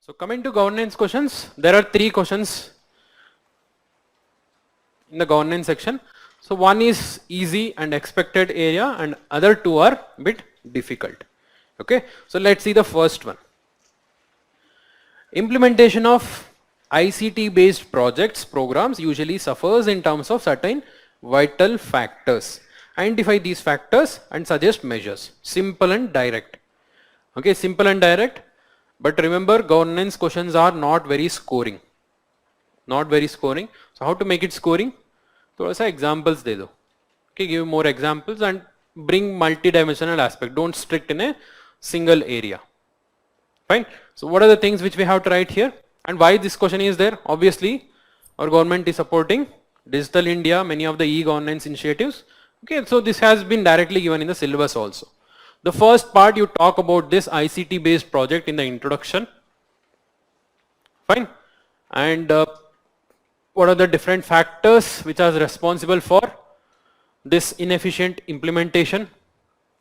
So coming to governance questions, there are 3 questions in the governance section. So one is easy and expected area and other 2 are bit difficult. Okay, so let's see the first one. Implementation of ICT based projects programs usually suffers in terms of certain vital factors. Identify these factors and suggest measures. Simple and direct. Okay, simple and direct. But remember, governance questions are not very scoring. Not very scoring. So how to make it scoring? थोड़ा सा examples दे दो. Okay, give more examples and bring multi-dimensional aspect. Don't strict in a single area. Fine. So what are the things which we have to write here? And why this question is there? Obviously, our government is supporting Digital India, many of the e-governance initiatives. Okay, so this has been directly given in the syllabus also. The first part you talk about this ICT based project in the introduction. Fine. And what are the different factors which are responsible for this inefficient implementation?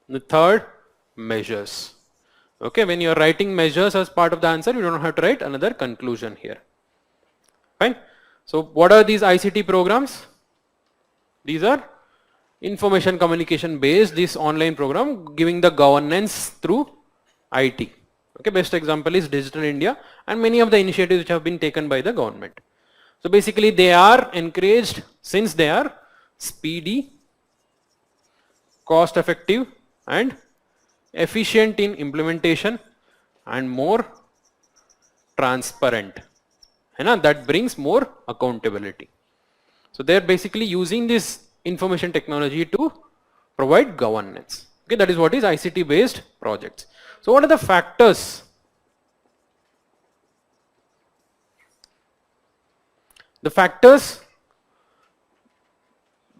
The third, measures. Okay, when you are writing measures as part of the answer, you don't have to write another conclusion here. Fine. So what are these ICT programs? These are information communication based, this online program giving the governance through IT. Okay, best example is Digital India and many of the initiatives which have been taken by the government. So basically they are encouraged since they are speedy, cost effective and efficient in implementation and more transparent. And that brings more accountability. So they are basically using this information technology to provide governance. Okay, that is what is ICT based projects. So what are the factors? The factors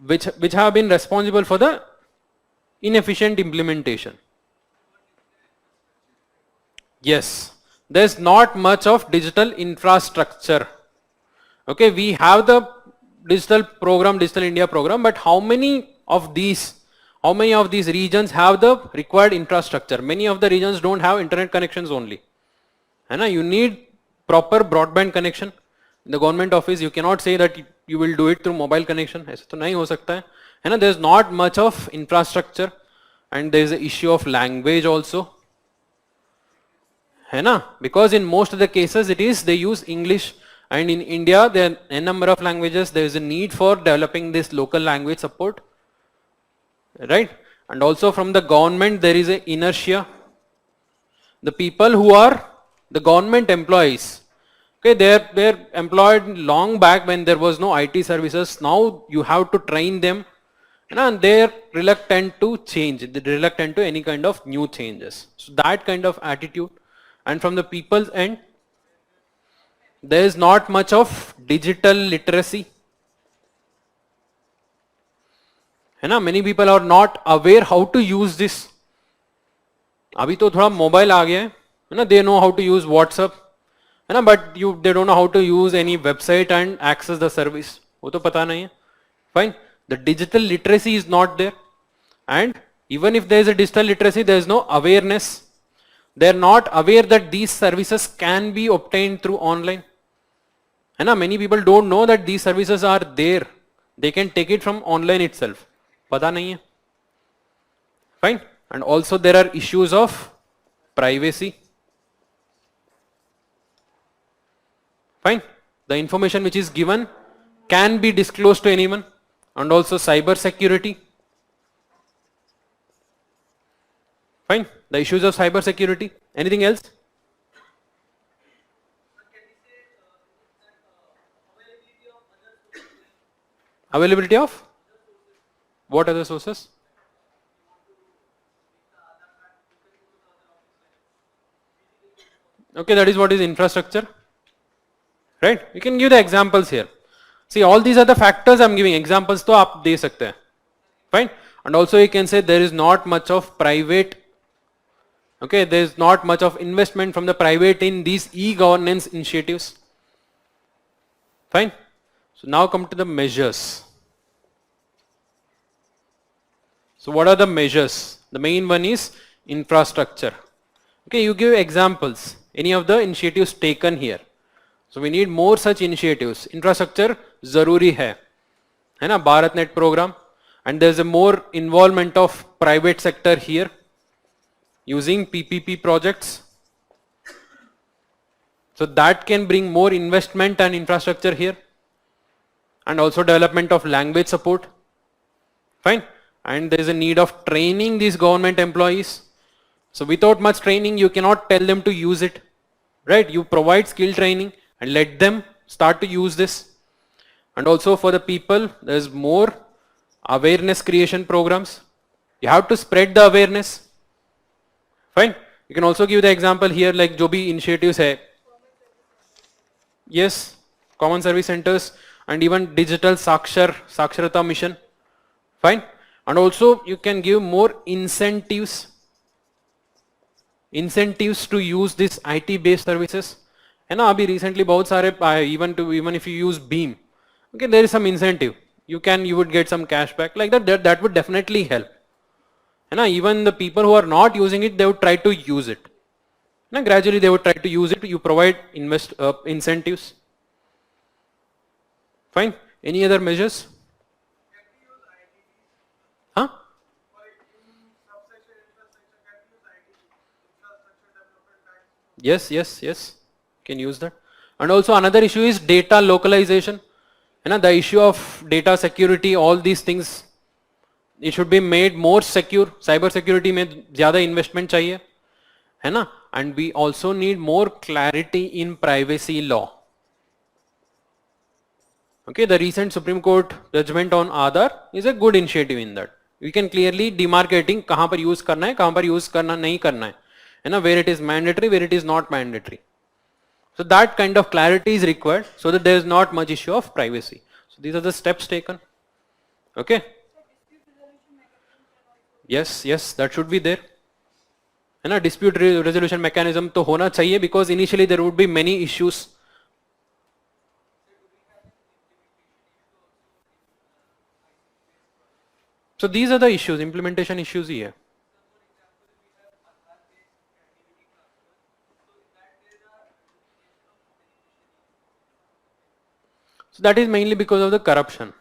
which have been responsible for the inefficient implementation. Yes, there's not much of digital infrastructure. Okay, we have the digital program, Digital India program, but how many of these regions have the required infrastructure? Many of the regions don't have internet connections only. You need proper broadband connection. In the government office, you cannot say that you will do it through mobile connection. ऐसा तो नहीं हो सकता है. There's not much of infrastructure and there's the issue of language also. Because in most of the cases they use English, and in India there are a number of languages. There is a need for developing this local language support, right? And also from the government there is a inertia. The people who are the government employees, okay, they're employed long back when there was no IT services. Now you have to train them, and they're reluctant to change. They're reluctant to any kind of new changes. So that kind of attitude. And from the people's end, there is not much of digital literacy. Many people are not aware how to use this. अभी तो थोड़ा mobile आ गया है, they know how to use WhatsApp, but they don't know how to use any website and access the service. वो तो पता नहीं है. Fine. The digital literacy is not there, and even if there is a digital literacy, there is no awareness. They are not aware that these services can be obtained through online. Many people don't know that these services are there. They can take it from online itself. पता नहीं है. Fine. And also there are issues of privacy. Fine. The information which is given can be disclosed to anyone. And also cyber security. Fine. The issues of cyber security. Anything else? Availability of what other sources? Okay, that is what is infrastructure, right? You can give the examples here. See, all these are the factors I'm giving. Examples to aap de sakte hain. Fine. And also you can say there is not much of private, okay, there is not much of investment from the private in these e-governance initiatives. Fine. So now come to the measures. So what are the measures? The main one is infrastructure. Okay, you give examples. any of the initiatives taken here. So we need more such initiatives. Infrastructure zaruri hai na, BharatNet program, and there's a more involvement of private sector here using PPP projects. So that can bring more investment and infrastructure here, and also development of language support. Fine. And there is a need of training these government employees. So without much training, you cannot tell them to use it, right? You provide skill training and let them start to use this. And also for the people, there's more awareness creation programs. You have to spread the awareness. Fine. You can also give the example here, like jo bhi initiatives hai. Yes, common service centers and even digital Saksharata mission. Fine. And also you can give more incentives to use this IT based services. है ना, अभी recently बहुत सारे even if you use Beam, okay, there is some incentive. You would get some cash back like that. That would definitely help. है ना, even the people who are not using it, they would try to use it. Now gradually they would try to use it. You provide incentives. Fine. Any other measures? Huh? Yes. Can use that. And also another issue is data localization. The issue of data security, all these things, it should be made more secure. Cyber security में ज़्यादा investment चाहिए, है ना? And we also need more clarity in privacy law. Okay, the recent Supreme Court judgment on Aadhaar is a good initiative in that. We can clearly demarcating कहाँ पर use करना है, कहाँ पर use करना नहीं करना है ना, where it is mandatory, where it is not mandatory. So that kind of clarity is required so that there is not much issue of privacy. So these are the steps taken. Okay. Yes, that should be there. है ना, dispute resolution mechanism तो होना चाहिए because initially there would be many issues. So these are the issues, implementation issues here. So that is mainly because of the corruption.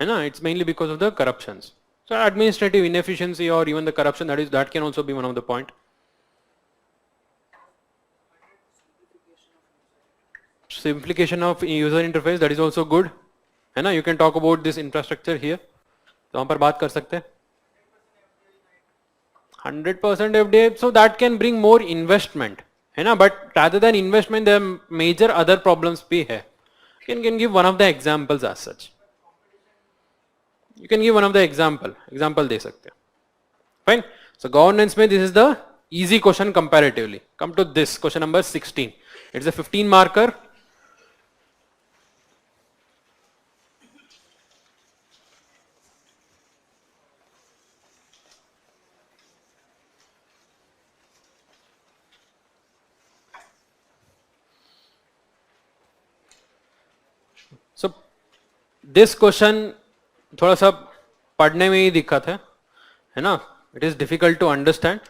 It's mainly because of the corruptions. So administrative inefficiency or even the corruption, that can also be one of the point. Simplification of user interface, that is also good. You can talk about this infrastructure here. तो वहाँ पर बात कर सकते हैं. 100% FDI, so that can bring more investment, है ना? But rather than investment, there are major other problems भी है. Can give one of the examples as such. You can give one of the example दे सकते हैं. Fine. So governance में this is the easy question comparatively. Come to this question number 16. It's a 15 marker. So this question थोड़ा सा पढ़ने में ही दिक्कत है ना? It is difficult to understand.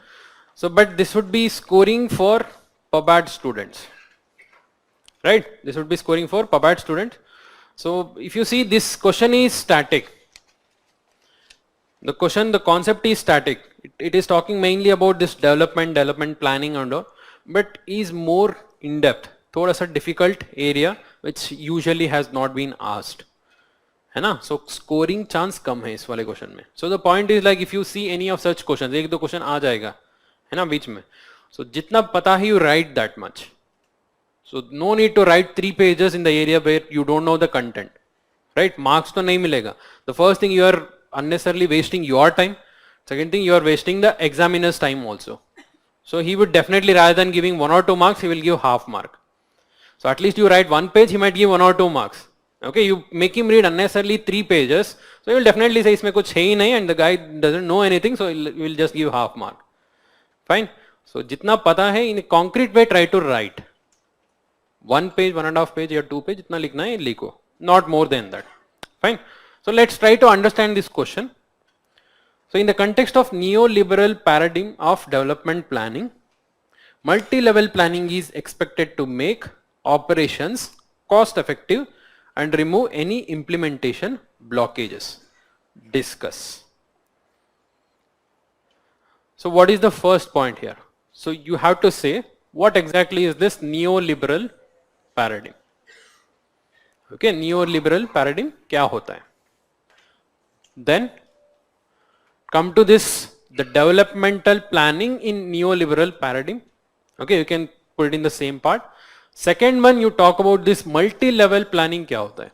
So but this would be scoring for PUBAD students, right? This would be scoring for PUBAD students. So if you see, this question is static. The concept is static. It is talking mainly about this development planning and all, but is more in depth. थोड़ा सा difficult area which usually has not been asked, है ना? So scoring chance कम है इस वाले question में. So the point is, like, if you see any of such questions, एक दो question आ जाएगा, है ना, बीच में. So जितना पता है, you write that much. So no need to write 3 pages in the area where you don't know the content, right? Marks तो नहीं मिलेगा. The first thing, you are unnecessarily wasting your time. Second thing, you are wasting the examiner's time also. So he would definitely, rather than giving 1 or 2 marks, he will give half mark. So at least you write 1 page, he might give 1 or 2 marks. Okay, you make him read unnecessarily 3 pages, so he will definitely say इसमें कुछ है ही नहीं, and the guy doesn't know anything, so he will just give half mark. Fine. So जितना पता है, in a concrete way try to write 1 page, 1.5 page या 2 page, जितना लिखना है लिखो, not more than that. Fine. So let's try to understand this question. So in the context of neoliberal paradigm of development planning, Multi-level planning is expected to make operations cost effective and remove any implementation blockages. Discuss. So what is the first point here? So you have to say what exactly is this neoliberal paradigm. Okay, neoliberal paradigm क्या होता है? Then come to this, the developmental planning in neoliberal paradigm. Okay, you can put it in the same part. Second one, you talk about this multi-level planning क्या होता है?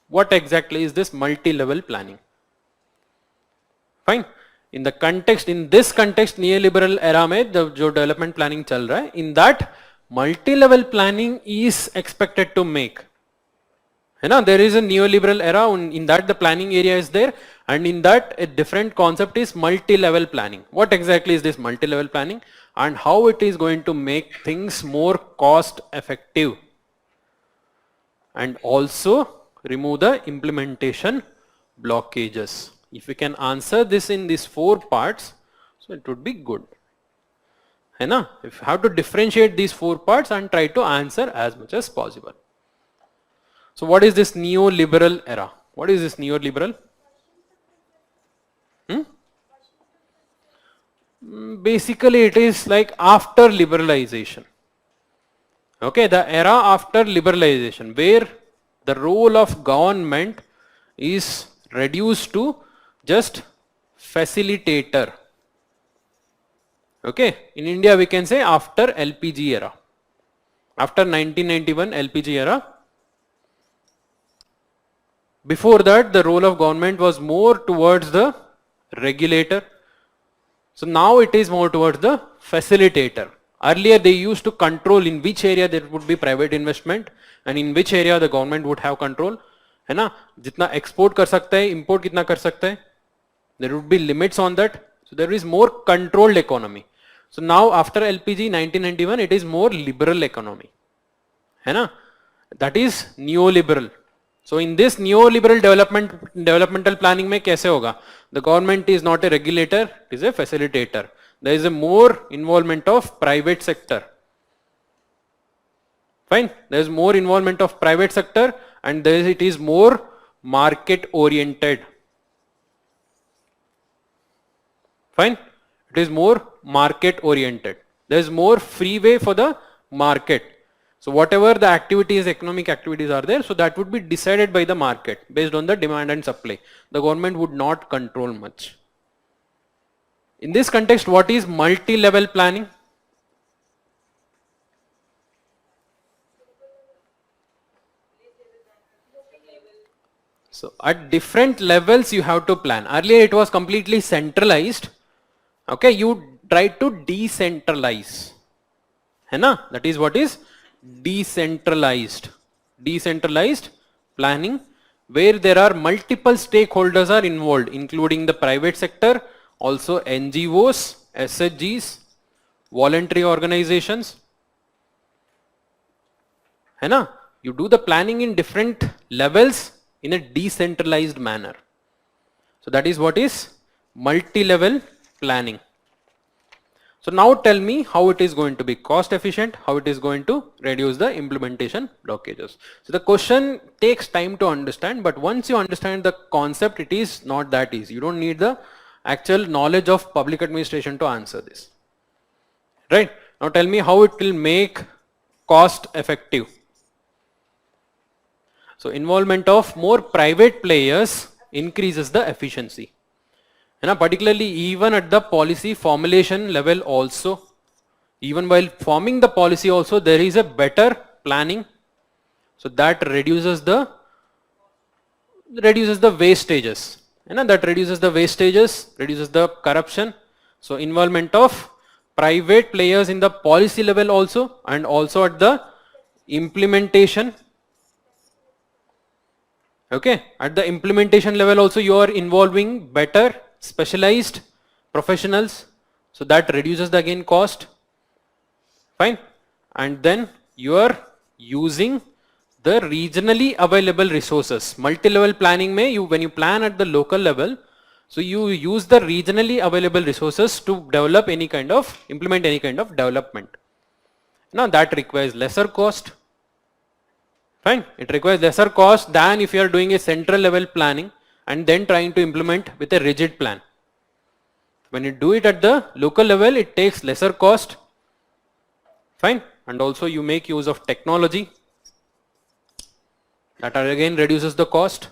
What exactly is this multi-level planning? Fine. In the context, in this context, neoliberal era में जो development planning चल रहा है, in that multi-level planning is expected to make. है ना? There is a neoliberal era, in that the planning area is there, and in that a different concept is multi-level planning. What exactly is this multi-level planning and how it is going to make things more cost effective and also remove the implementation blockages. If we can answer this in these 4 parts, so it would be good. है ना? If you have to differentiate these 4 parts and try to answer as much as possible. So what is this neoliberal era? What is this neoliberal? Basically it is like after liberalization. Okay, the era after liberalization where the role of government is reduced to just facilitator. Okay, in India we can say after LPG era. After 1991 LPG era. Before that the role of government was more towards the regulator. So now it is more towards the facilitator. Earlier they used to control in which area there would be private investment and in which area the government would have control. है ना? जितना export कर सकता है, import कितना कर सकता है. There would be limits on that. So there is more controlled economy. So now after LPG 1991 it is more liberal economy. है ना? That is neoliberal. So in this neoliberal developmental planning में कैसे होगा? The government is not a regulator, it is a facilitator. There is a more involvement of private sector. Fine. There is more involvement of private sector and it is more market oriented. Fine. It is more market oriented. There is more freeway for the market. So whatever the activities, economic activities are there, so that would be decided by the market based on the demand and supply. The government would not control much. In this context, what is multi-level planning? So at different levels you have to plan. Earlier it was completely centralized. Okay, you try to decentralize. है ना? That is what is decentralized. Decentralized planning where there are multiple stakeholders are involved, including the private sector, also NGOs, SHGs, voluntary organizations. है ना? You do the planning in different levels in a decentralized manner. So that is what is multi-level planning. So now tell me how it is going to be cost efficient, how it is going to reduce the implementation blockages. So the question takes time to understand, but once you understand the concept, it is not that easy. You don't need the actual knowledge of public administration to answer this. Right? Now tell me how it will make cost effective. So involvement of more private players increases the efficiency. And particularly even at the policy formulation level also, even while forming the policy also there is a better planning. So that reduces the wastages. And that reduces the wastages, reduces the corruption. So involvement of private players in the policy level also and also at the implementation. Okay, at the implementation level also you are involving better specialized professionals, so that reduces the again cost. Fine. And then you are using the regionally available resources. Multi-level planning may when you plan at the local level, so you use the regionally available resources to develop any kind of implement any kind of development. Now that requires lesser cost. Fine, it requires lesser cost than if you are doing a central level planning and then trying to implement with a rigid plan. When you do it at the local level, it takes lesser cost. Fine, and also you make use of technology that again reduces the cost.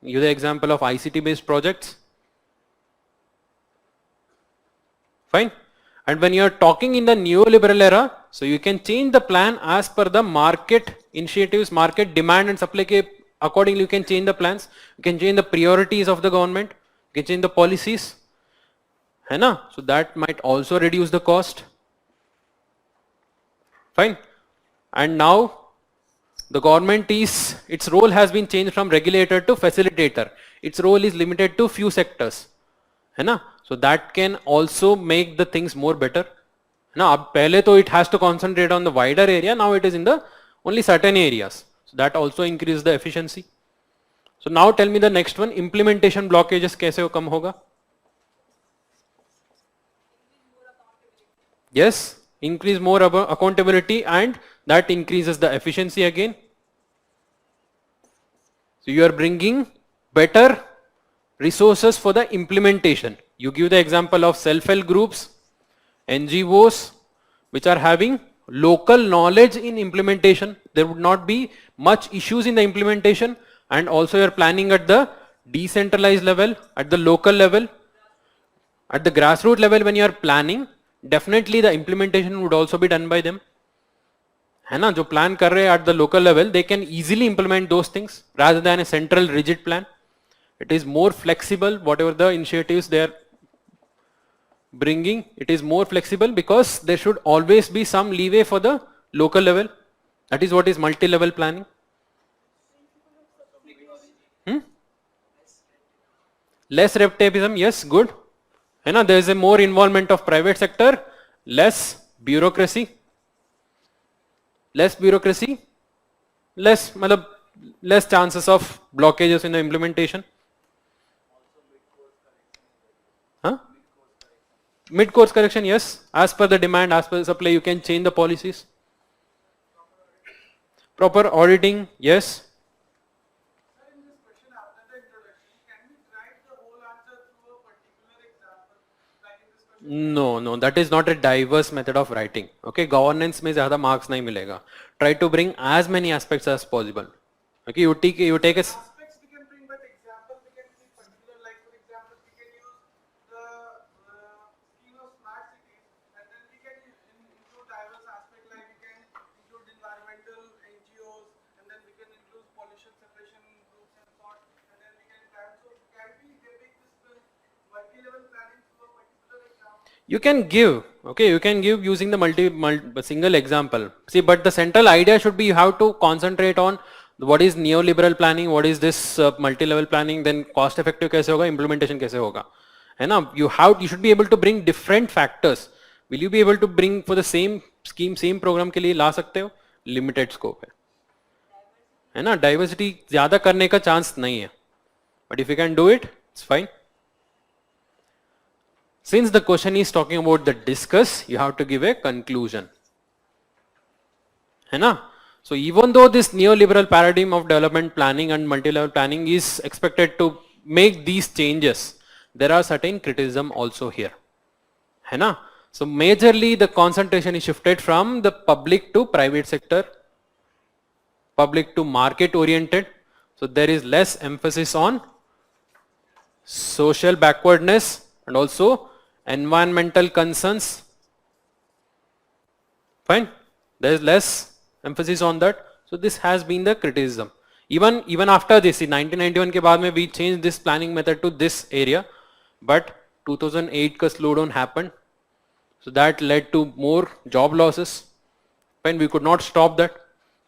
Give the example of ICT based projects. Fine. And when you are talking in the neoliberal era, so you can change the plan as per the market initiatives, market demand and supply. Accordingly, you can change the plans. You can change the priorities of the government. You can change the policies. है ना? So that might also reduce the cost. Fine. And now the government its role has been changed from regulator to facilitator. Its role is limited to few sectors. है ना? So that can also make the things more better. Now, पहले तो it has to concentrate on the wider area. Now it is in the only certain areas. So that also increases the efficiency. So now tell me the next one. Implementation blockages कैसे कम होगा? Yes, increase more accountability and that increases the efficiency again. So you are bringing better resources for the implementation. You give the example of self-help groups, NGOs, which are having local knowledge in implementation. There would not be much issues in the implementation, and also you are planning at the decentralized level, at the local level, at the grassroots level. When you are planning, definitely the implementation would also be done by them. है ना? जो plan कर रहे हैं at the local level, they can easily implement those things rather than a central rigid plan. It is more flexible. Whatever the initiatives they are bringing, it is more flexible because there should always be some leeway for the local level. That is what is multi-level planning. Less red tapeism, yes, good. है ना? There is a more involvement of private sector, less bureaucracy. Less bureaucracy, less chances of blockages in the implementation. Huh? Mid-course correction, yes. As per the demand, as per the supply, you can change the policies. Proper auditing, yes. No, that is not a diverse method of writing. Okay, governance में ज़्यादा marks नहीं मिलेगा. Try to bring as many aspects as possible. Okay, you take a. Aspects we can bring, but examples we can see particular. Like for example, we can use the scheme of smart cities, and then we can include diverse aspects. Like we can include environmental NGOs, and then we can include pollution separation groups and sort, and then we can plan. So can we make this multi-level planning through a particular example? You can give, okay, you can give using the single example. See, but the central idea should be you have to concentrate on what is neoliberal planning, what is this multi-level planning, then cost effective कैसे होगा, implementation कैसे होगा, है ना? You should be able to bring different factors. Will you be able to bring for the same scheme, same program के लिए ला सकते हो? Limited scope है ना? Diversity ज़्यादा करने का chance नहीं है. But if you can do it, it's fine. Since the question is talking about the discuss, you have to give a conclusion. है ना? So even though this neoliberal paradigm of development planning and multi-level planning is expected to make these changes, there are certain criticism also here. है ना? So majorly the concentration is shifted from the public to private sector, public to market oriented. So there is less emphasis on social backwardness and also environmental concerns. Fine, there is less emphasis on that. So this has been the criticism. Even after this, in 1991 के बाद में we changed this planning method to this area, but 2008 का slowdown happened. So that led to more job losses. Fine, we could not stop that.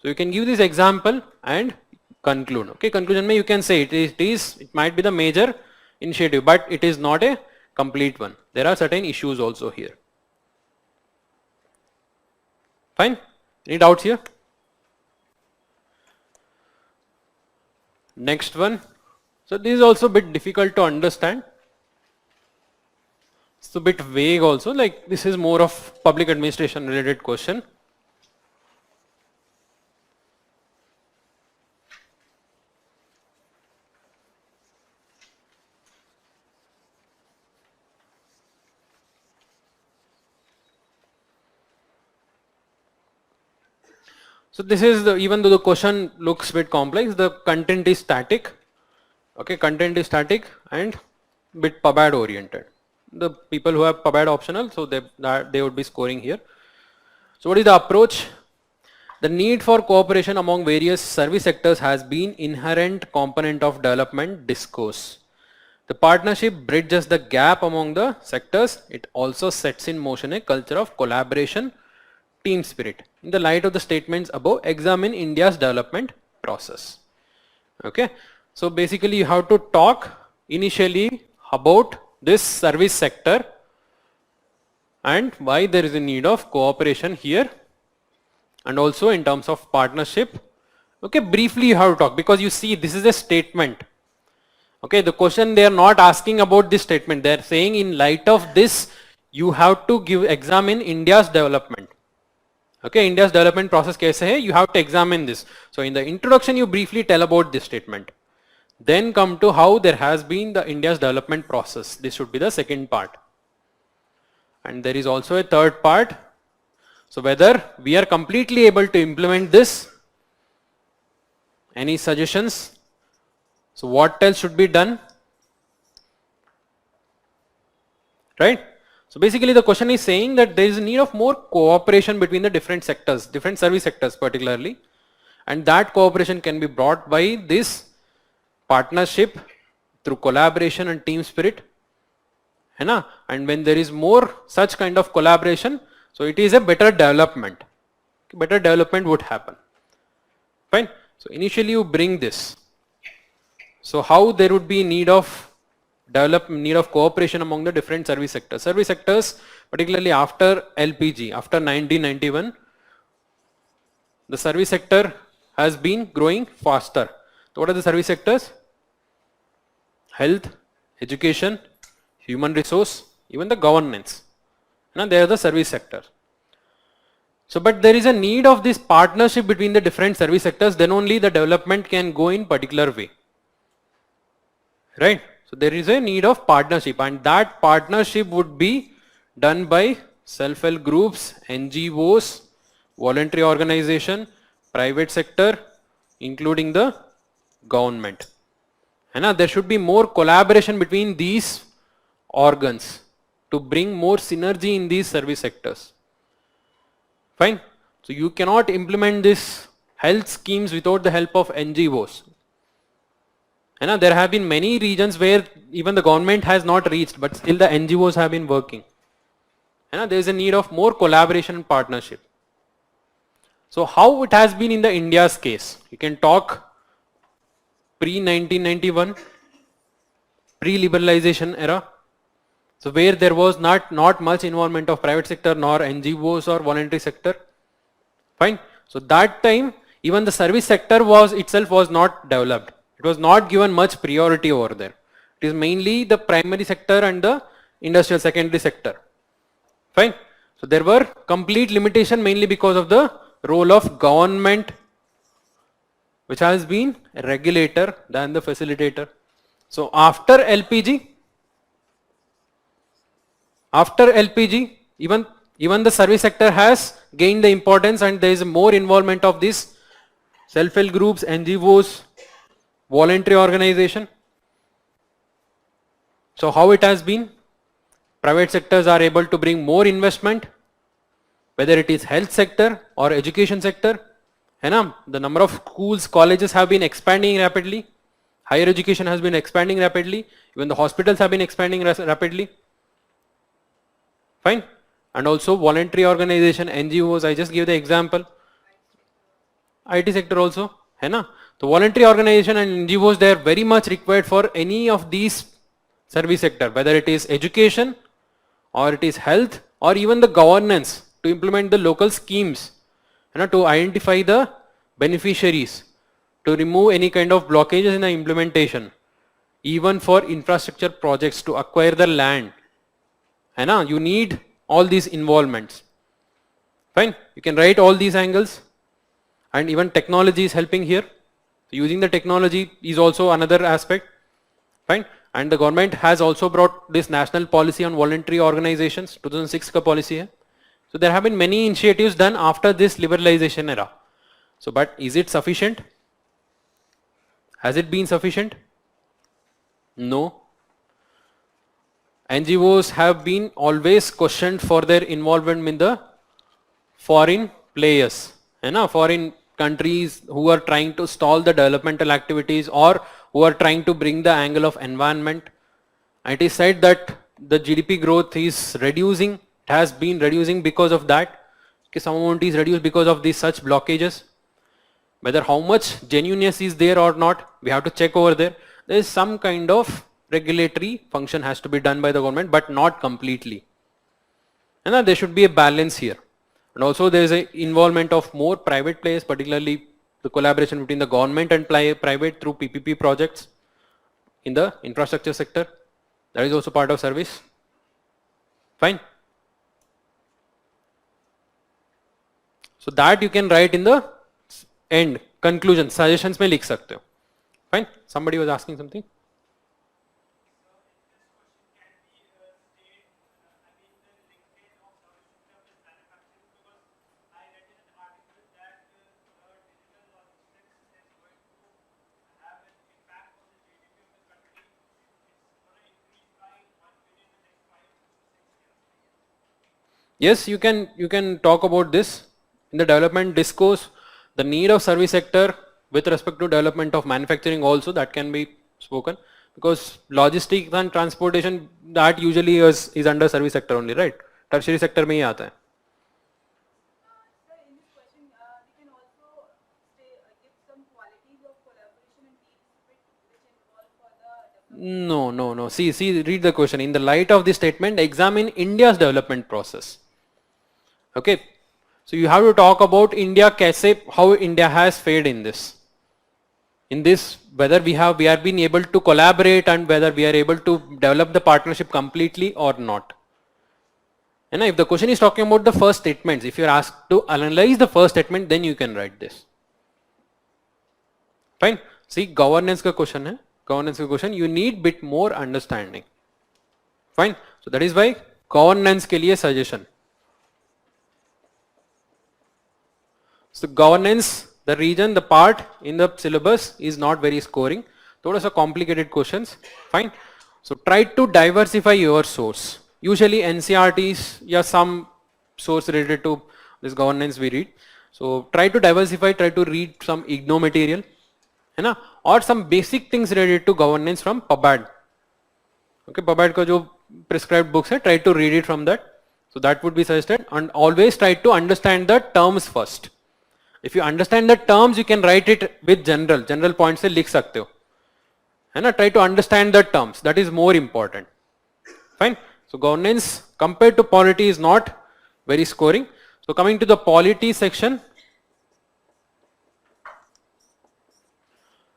So you can give this example and conclude. Okay, conclusion में you can say it might be the major initiative, but it is not a complete one. There are certain issues also here. Fine, any doubts here? Next one. So this is also a bit difficult to understand. It's a bit vague also, like this is more of public administration related question. So this is the, even though the question looks a bit complex, the content is static. Okay, content is static and bit PubAd oriented. The people who have PubAd optional, so they would be scoring here. So what is the approach? The need for cooperation among various service sectors has been inherent component of development discourse. The partnership bridges the gap among the sectors. It also sets in motion a culture of collaboration, team spirit. In the light of the statements above, examine India's development process. Okay, so basically you have to talk initially about this service sector and why there is a need of cooperation here, and also in terms of partnership. Okay, briefly you have to talk, because you see this is a statement. Okay, the question they are not asking about this statement, they are saying in light of this you have to examine India's development. Okay, India's development process kaise hai, you have to examine this. So in the introduction you briefly tell about this statement, then come to how there has been the India's development process. This should be the second part, and there is also a third part. So whether we are completely able to implement this, any suggestions? So what else should be done? Right? So basically the question is saying that there is a need of more cooperation between the different sectors, different service sectors particularly, and that cooperation can be brought by this partnership through collaboration and team spirit. है ना? And when there is more such kind of collaboration, so it is a better development. Better development would happen. Fine. So initially you bring this. So how there would be need of cooperation among the different service sectors. Service sectors, particularly after LPG, after 1991, the service sector has been growing faster. So what are the service sectors? Health, education, human resource, even the governance. Now they are the service sector. So but there is a need of this partnership between the different service sectors, then only the development can go in particular way. Right? So there is a need of partnership, and that partnership would be done by self-help groups, NGOs, voluntary organization, private sector, including the government. And there should be more collaboration between these organs to bring more synergy in these service sectors. Fine. So you cannot implement this health schemes without the help of NGOs. And there have been many regions where even the government has not reached, but still the NGOs have been working. And there is a need of more collaboration and partnership. So how it has been in the India's case? You can talk pre-1991, pre-liberalization era. So where there was not much involvement of private sector nor NGOs or voluntary sector. Fine. So that time even the service sector itself was not developed. It was not given much priority over there. It is mainly the primary sector and the industrial secondary sector. Fine. So there were complete limitation mainly because of the role of government, which has been a regulator than the facilitator. So after LPG, even the service sector has gained the importance, and there is more involvement of this self-help groups, NGOs, voluntary organization. So how it has been? Private sectors are able to bring more investment, whether it is health sector or education sector. The number of schools, colleges have been expanding rapidly. Higher education has been expanding rapidly. Even the hospitals have been expanding rapidly. Fine. And also voluntary organization, NGOs, I just gave the example. IT sector also. So voluntary organization and NGOs, they are very much required for any of these service sector, whether it is education or it is health or even the governance, to implement the local schemes, to identify the beneficiaries, to remove any kind of blockages in the implementation, even for infrastructure projects, to acquire the land. You need all these involvements. Fine. You can write all these angles, and even technology is helping here. Using the technology is also another aspect. Fine. And the government has also brought this national policy on voluntary organizations, 2006 ka policy hai. So there have been many initiatives done after this liberalization era. So but is it sufficient? Has it been sufficient? No. NGOs have been always questioned for their involvement in the foreign players, foreign countries who are trying to stall the developmental activities or who are trying to bring the angle of environment. It is said that the GDP growth is reducing, it has been reducing because of that. Some amount is reduced because of these such blockages. Whether how much genuineness is there or not, we have to check over there. There is some kind of regulatory function has to be done by the government, but not completely. And there should be a balance here. And also there is a involvement of more private players, particularly the collaboration between the government and private through PPP projects in the infrastructure sector. That is also part of service. Fine. So that you can write in the end, conclusion, suggestions में लिख सकते हो. Fine. Somebody was asking something. Yes, you can talk about this in the development discourse. The need of service sector with respect to development of manufacturing also, that can be spoken, because logistics and transportation, that usually is under service sector only, right? Tertiary sector में ही आता है. Sir, in this question, we can also give some qualities of collaboration and team spirit which involve for the development. No. See, read the question. In the light of this statement, examine India's development process. Okay. So you have to talk about India, how India has fared in this. In this, whether we are being able to collaborate and whether we are able to develop the partnership completely or not. And if the question is talking about the first statements, if you are asked to analyze the first statement, then you can write this. Fine. See, governance ka question hai. Governance ka question, you need bit more understanding. Fine. So that is why governance ke liye suggestion. So governance, the region, the part in the syllabus is not very scoring. Thoda sa complicated questions. Fine. So try to diversify your source. Usually NCRTs, yeah, some source related to this governance we read. So try to diversify, try to read some IGNO material, or some basic things related to governance from PubAd. Okay, PubAd ka jo prescribed books hai, try to read it from that. So that would be suggested, and always try to understand the terms first. If you understand the terms, you can write it with general points se likh sakte ho. Try to understand the terms, that is more important. Fine. So governance compared to polity is not very scoring. So coming to the polity section.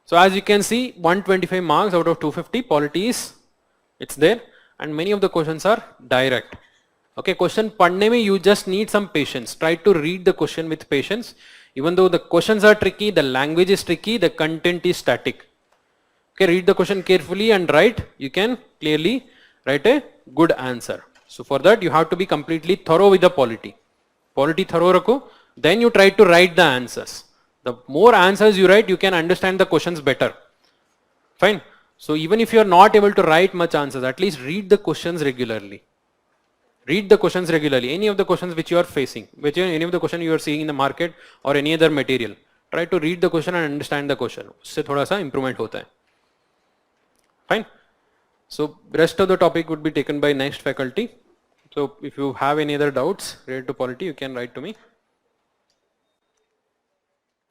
So as you can see, 125 marks out of 250, polity is, it's there, and many of the questions are direct. Okay, question padne mein you just need some patience. Try to read the question with patience. Even though the questions are tricky, the language is tricky, the content is static. Okay, read the question carefully and write. You can clearly write a good answer. So for that you have to be completely thorough with the polity. Polity thorough rakho, then you try to write the answers. The more answers you write, you can understand the questions better. Fine. So even if you are not able to write much answers, at least read the questions regularly. Read the questions regularly. Any of the questions which you are facing, any of the question you are seeing in the market or any other material, try to read the question and understand the question. उससे थोड़ा सा improvement होता है. Fine. So rest of the topic would be taken by next faculty. So if you have any other doubts related to polity, you can write to me.